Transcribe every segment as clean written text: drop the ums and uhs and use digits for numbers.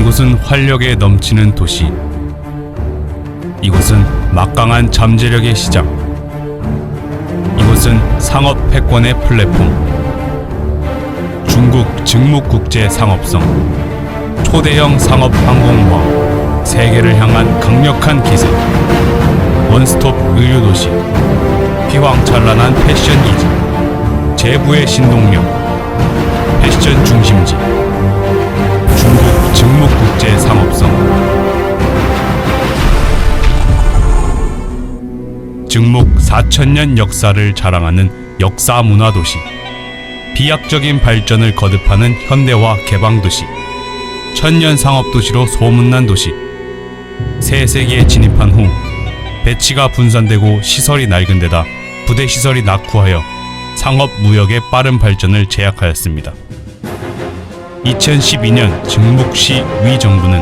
이곳은 활력에 넘치는 도시. 이곳은 막강한 잠재력의 시장. 이곳은 상업 패권의 플랫폼. 중국 증묵국제상업성. 초대형 상업항공망. 세계를 향한 강력한 기세. 원스톱 의류도시. 휘황찬란한 패션 기지. 제부의 신동력. 패션 중심지. 중국 증묵국제상업성. 증묵 4000년 역사를 자랑하는 역사문화도시. 비약적인 발전을 거듭하는 현대화 개방도시. 천년 상업도시로 소문난 도시. 새 세기에 진입한 후 배치가 분산되고 시설이 낡은 데다 부대 시설이 낙후하여 상업 무역의 빠른 발전을 제약하였습니다. 2012년 증묵시 위 정부는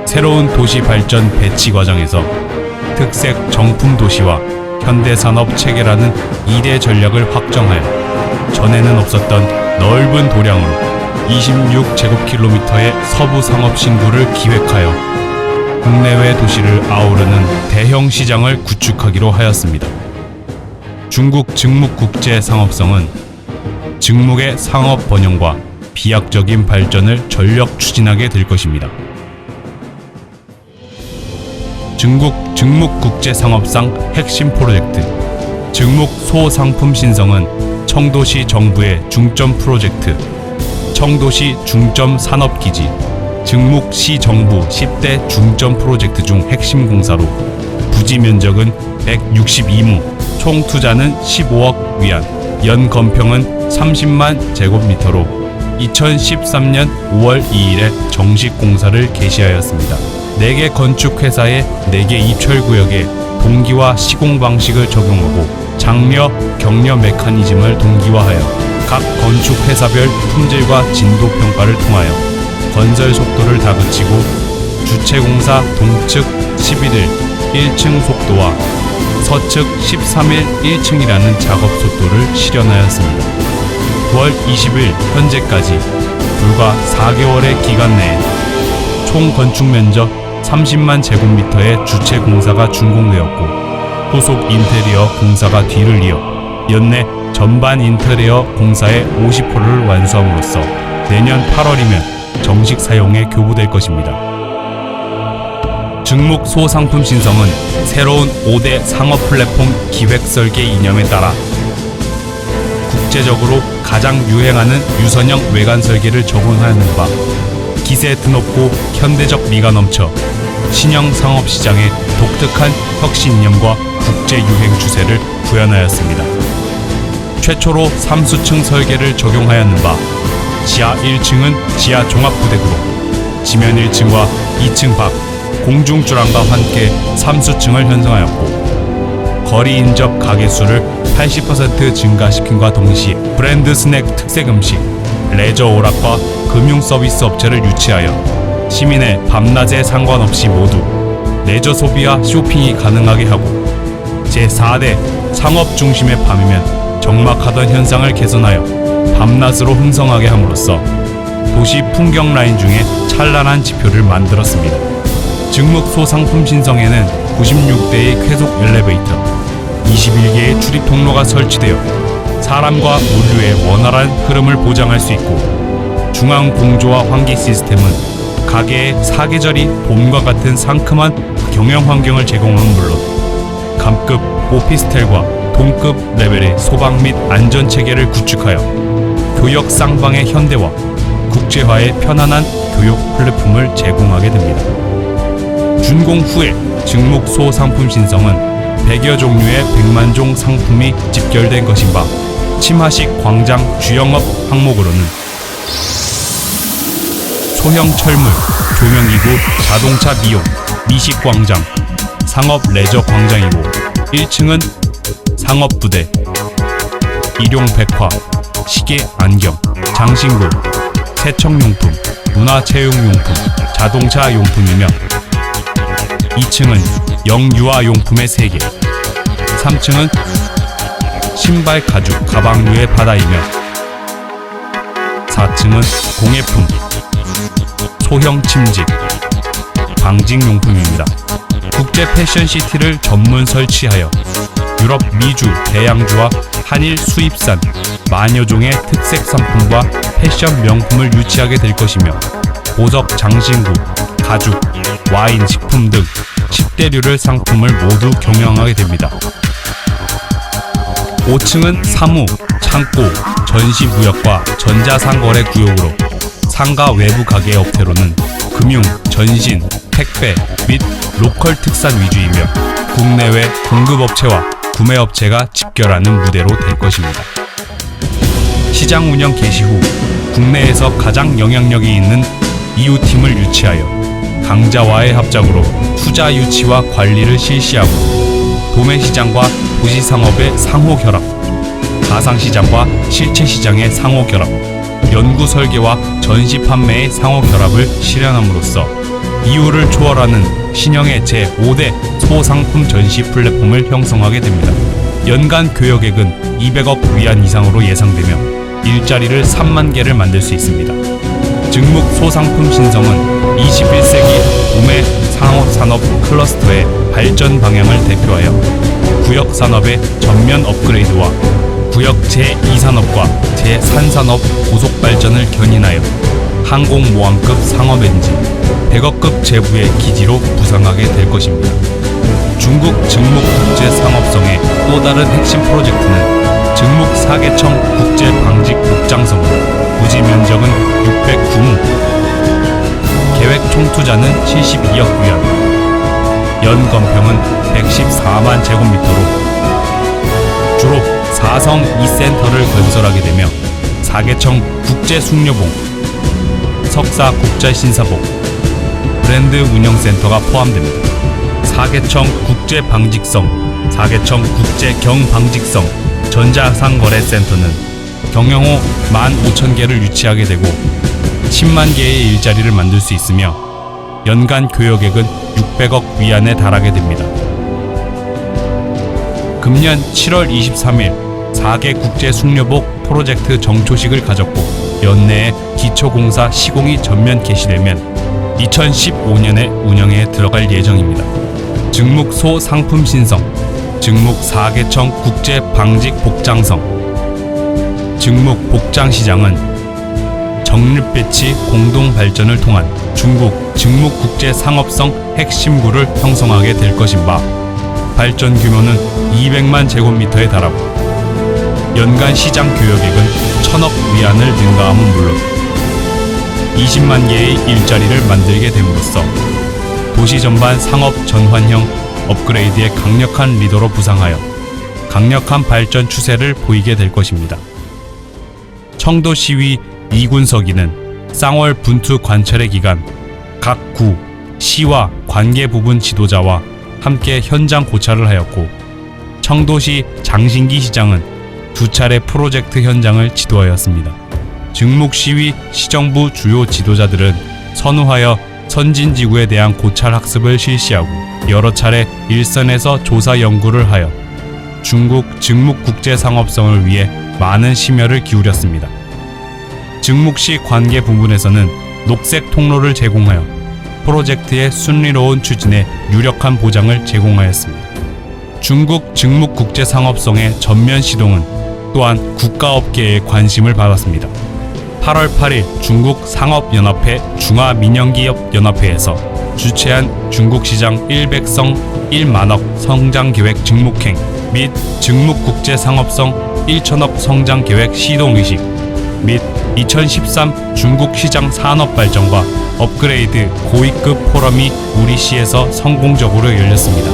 새로운 도시 발전 배치 과정에서 특색 정품 도시와 현대산업 체계라는 2대 전략을 확정하여 전에는 없었던 넓은 도량으로 26제곱킬로미터의 서부 상업 신구를 기획하여 국내외 도시를 아우르는 대형 시장을 구축하기로 하였습니다. 중국 증묵국제상업성은 증묵의 상업 번영과 비약적인 발전을 전력 추진하게 될 것입니다. 중국 증묵국제상업상 핵심 프로젝트 증묵 소상품 신성은 청도시 정부의 중점 프로젝트, 청도시 중점 산업기지, 증묵시 정부 10대 중점 프로젝트 중 핵심 공사로 부지 면적은 162무, 총 투자는 15억 위안, 연 건평은 30만 제곱미터로 2013년 5월 2일에 정식 공사를 개시하였습니다. 4개 건축회사의 4개 입철구역에 동기화 시공 방식을 적용하고 장려, 격려 메커니즘을 동기화하여 각 건축회사별 품질과 진도 평가를 통하여 건설 속도를 다그치고 주체공사 동측 11일 1층 속도와 서측 13일 1층이라는 작업 속도를 실현하였습니다. 9월 20일 현재까지 불과 4개월의 기간 내에 총 건축 면적 30만 제곱미터의 주체 공사가 준공되었고 후속 인테리어 공사가 뒤를 이어 연내 전반 인테리어 공사의 50%를 완수함으로써 내년 8월이면 정식 사용에 교부될 것입니다. 증묵 소상품 신성은 새로운 5대 상업 플랫폼 기획 설계 이념에 따라 국제적으로 가장 유행하는 유선형 외관 설계를 적용하는 바 기세 드높고 현대적 미가 넘쳐 신형 상업시장에 독특한 혁신 이념과 국제 유행 추세를 구현하였습니다. 최초로 3수층 설계를 적용하였는 바 지하 1층은 지하 종합부대구로, 지면 1층과 2층 밖 공중주랑과 함께 3수층을 형성하였고 거리 인접 가게 수를 80% 증가시킴과 동시에 브랜드 스낵 특색 음식, 레저 오락과 금융 서비스 업체를 유치하여 시민의 밤낮에 상관없이 모두 레저 소비와 쇼핑이 가능하게 하고 제4대 상업 중심의 밤이면 적막하던 현상을 개선하여 밤낮으로 흥성하게 함으로써 도시 풍경 라인 중에 찬란한 지표를 만들었습니다. 증묵 소상품 신성에는 96대의 쾌속 엘리베이터, 21개의 출입 통로가 설치되어 사람과 물류의 원활한 흐름을 보장할 수 있고 중앙 공조와 환기 시스템은 가게의 사계절이 봄과 같은 상큼한 경영 환경을 제공하는 물론 감급 오피스텔과 동급 레벨의 소방 및 안전 체계를 구축하여 교역 쌍방의 현대화, 국제화의 편안한 교육 플랫폼을 제공하게 됩니다. 준공 후에 증묵 소상품 신성은 100여 종류의 100만 종 상품이 집결된 것인 바 침하식 광장 주영업 항목으로는 소형 철물, 조명기구, 자동차 미용, 미식광장, 상업 레저 광장이고 1층은 상업부대, 일용백화, 시계 안경, 장식로, 세척용품, 문화체육용품, 자동차 용품이며 2층은 영유아용품의 3개, 3층은 신발, 가죽, 가방류의 바다이며 4층은 공예품, 소형 침직, 방직용품입니다. 국제 패션시티를 전문 설치하여 유럽, 미주, 대양주와 한일 수입산 만여 종의 특색 상품과 패션 명품을 유치하게 될 것이며 보석, 장신구, 가죽, 와인, 식품 등 10대류를 상품을 모두 경영하게 됩니다. 5층은 사무, 창고, 전시무역과 전자상거래 구역으로 상가 외부 가게 업태로는 금융, 전신, 택배 및 로컬 특산 위주이며 국내외 공급업체와 구매업체가 집결하는 무대로 될 것입니다. 시장 운영 개시 후 국내에서 가장 영향력이 있는 이웃팀을 유치하여 강자와의 합작으로 투자 유치와 관리를 실시하고 도매시장과 도시상업의 상호 결합, 가상시장과 실체시장의 상호 결합, 연구 설계와 전시 판매의 상호 결합을 실현함으로써 이웃을 초월하는 신형의 제5대 소상품 전시 플랫폼을 형성하게 됩니다. 연간 교역액은 200억 위안 이상으로 예상되며 일자리를 3만 개를 만들 수 있습니다. 증목 소상품 신성은 21세기 도매 상업산업 클러스터의 발전 방향을 대표하여 구역 산업의 전면 업그레이드와 구역 제2산업과 제3산업 고속 발전을 견인하여 항공모함급 상업엔진, 100억급 제부의 기지로 부상하게 될 것입니다. 중국 증목 국제 상업성의 또 다른 핵심 프로젝트는 증목 4개청 국제 방직 복장성으로 부지 면적은 609무, 계획 총 투자는 72억 위안, 연 건평은 114만 제곱미터로 주로 4성 2센터를 건설하게 되며 4개청 국제 숙녀봉, 석사 국제신사봉, 브랜드 운영센터가 포함됩니다. 4개청 국제 방직성, 4개청 국제 경방직성 전자상거래센터는 경영 후 15,000개를 유치하게 되고 10만 개의 일자리를 만들 수 있으며 연간 교역액은 600억 위안에 달하게 됩니다. 금년 7월 23일 4개 국제 숙녀복 프로젝트 정초식을 가졌고 연내에 기초공사 시공이 전면 개시되면 2015년에 운영에 들어갈 예정입니다. 증목소 상품 신성, 증목 4개청 국제 방직 복장성, 증목 복장시장은 정립 배치 공동 발전을 통한 중국 증목 국제 상업성 핵심구를 형성하게 될 것인 바 발전 규모는 200만 제곱미터에 달하고 연간 시장 교역액은 1,000억 위안을 능가함은 물론 20만 개의 일자리를 만들게 됨으로써 도시 전반 상업 전환형 업그레이드의 강력한 리더로 부상하여 강력한 발전 추세를 보이게 될 것입니다. 청도시위 이군석이는 쌍월 분투 관철의 기간 각 구, 시와 관계 부분 지도자와 함께 현장 고찰을 하였고 청도시 장신기 시장은 2차례 프로젝트 현장을 지도하였습니다. 증목시위 시정부 주요 지도자들은 선후하여 선진지구에 대한 고찰 학습을 실시하고 여러 차례 일선에서 조사 연구를 하여 중국 증목 국제 상업성을 위해 많은 심혈을 기울였습니다. 증목시 관계 부분에서는 녹색 통로를 제공하여 프로젝트의 순리로운 추진에 유력한 보장을 제공하였습니다. 중국 증목 국제 상업성의 전면 시동은 또한 국가업계의 관심을 받았습니다. 8월 8일 중국 상업연합회 중화민영기업연합회에서 주최한 중국시장 100성 1만억 성장계획 증목행 및 증목국제상업성 1천억 성장계획 시동의식 및 2013 중국시장 산업발전과 업그레이드 고위급 포럼이 우리시에서 성공적으로 열렸습니다.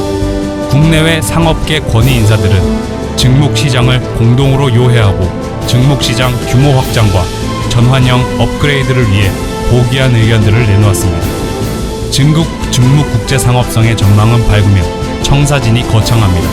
국내외 상업계 권위 인사들은 증목시장을 공동으로 요해하고 증목시장 규모 확장과 전환형 업그레이드를 위해 보기한 의견들을 내놓았습니다. 증목국제상업성의 전망은 밝으며 청사진이 거창합니다.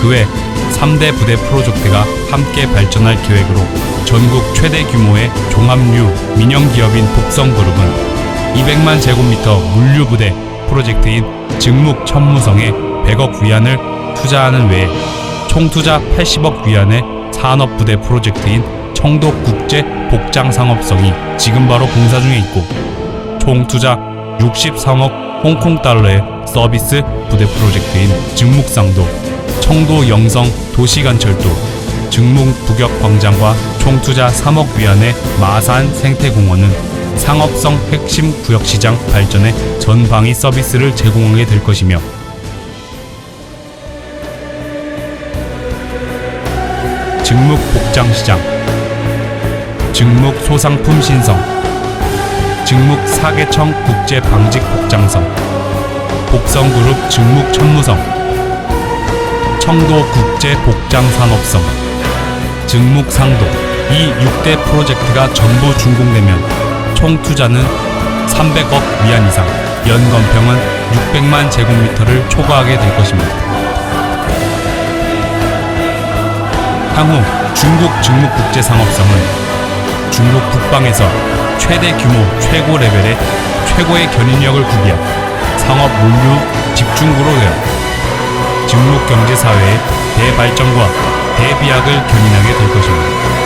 그 외 3대 부대 프로젝트가 함께 발전할 계획으로 전국 최대 규모의 종합류 민영기업인 독성그룹은 200만 제곱미터 물류부대 프로젝트인 증목천무성에 100억 위안을 투자하는 외에 총투자 80억 위안의 산업부대 프로젝트인 청도국제 복장상업성이 지금 바로 공사 중에 있고 총 투자 63억 홍콩 달러의 서비스 부대 프로젝트인 증묵상도, 청도 영성 도시간철도, 증묵 부격 광장과 총 투자 3억 위안의 마산 생태공원은 상업성 핵심 구역시장 발전에 전방위 서비스를 제공하게 될 것이며, 증묵 복장시장, 증묵 소상품 신성, 증묵 사계청 국제 방직 복장성, 복성그룹 증묵 천무성, 청도 국제 복장산업성, 증묵 상도. 이 6대 프로젝트가 전부 준공되면 총 투자는 300억 위안 이상, 연건평은 600만 제곱미터를 초과하게 될 것입니다. 향후 중국 증묵국제상업성은 중국 북방에서 최대 규모 최고 레벨의 최고의 견인력을 구비한 상업 물류 집중구로 되어 증묵경제사회의 대발전과 대비약을 견인하게 될 것입니다.